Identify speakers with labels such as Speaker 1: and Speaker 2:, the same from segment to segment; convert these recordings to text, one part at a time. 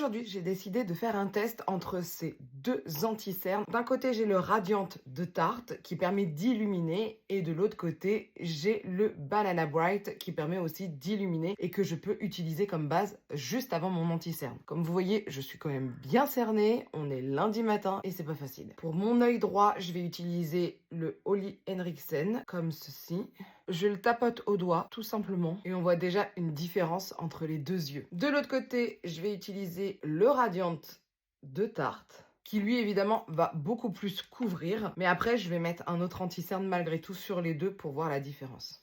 Speaker 1: Aujourd'hui, j'ai décidé de faire un test entre ces deux anti-cernes. D'un côté, j'ai le Radiant de Tarte qui permet d'illuminer et de l'autre côté, j'ai le Banana Bright qui permet aussi d'illuminer et que je peux utiliser comme base juste avant mon anti-cerne. Comme vous voyez, je suis quand même bien cernée, on est lundi matin et c'est pas facile. Pour mon œil droit, je vais utiliser le Oli Henriksen comme ceci. Je le tapote au doigt tout simplement et on voit déjà une différence entre les deux yeux. De l'autre côté, je vais utiliser le Radiant de Tarte qui lui évidemment va beaucoup plus couvrir, mais après je vais mettre un autre anti-cerne malgré tout sur les deux pour voir la différence.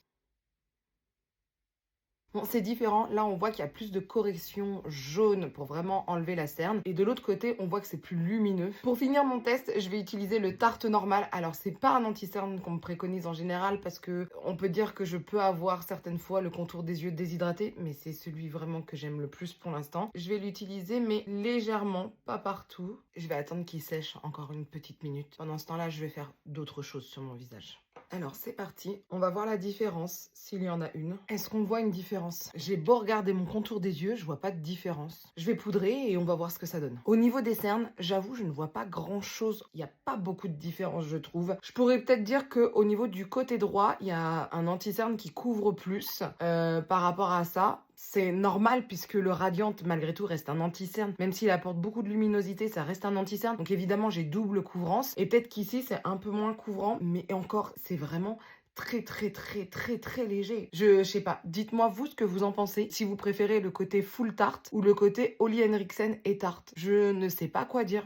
Speaker 1: Bon, c'est différent. Là, on voit qu'il y a plus de correction jaune pour vraiment enlever la cerne. Et de l'autre côté, on voit que c'est plus lumineux. Pour finir mon test, je vais utiliser le Tarte normal. Alors, c'est pas un anti-cerne qu'on me préconise en général parce que on peut dire que je peux avoir certaines fois le contour des yeux déshydraté, mais c'est celui vraiment que j'aime le plus pour l'instant. Je vais l'utiliser, mais légèrement, pas partout. Je vais attendre qu'il sèche encore une petite minute. Pendant ce temps-là, je vais faire d'autres choses sur mon visage. Alors c'est parti, on va voir la différence, s'il y en a une. Est-ce qu'on voit une différence? J'ai beau regarder mon contour des yeux, je vois pas de différence. Je vais poudrer et on va voir ce que ça donne. Au niveau des cernes, j'avoue, je ne vois pas grand chose. Il n'y a pas beaucoup de différence, je trouve. Je pourrais peut-être dire qu'au niveau du côté droit, il y a un anti-cerne qui couvre plus par rapport à ça. C'est normal puisque le Radiant, malgré tout, reste un anti-cerne. Même s'il apporte beaucoup de luminosité, ça reste un anti-cerne. Donc évidemment, j'ai double couvrance. Et peut-être qu'ici, c'est un peu moins couvrant. Mais encore, c'est vraiment très léger. Je sais pas. Dites-moi vous ce que vous en pensez. Si vous préférez le côté full tarte ou le côté Oli Henriksen et tarte. Je ne sais pas quoi dire.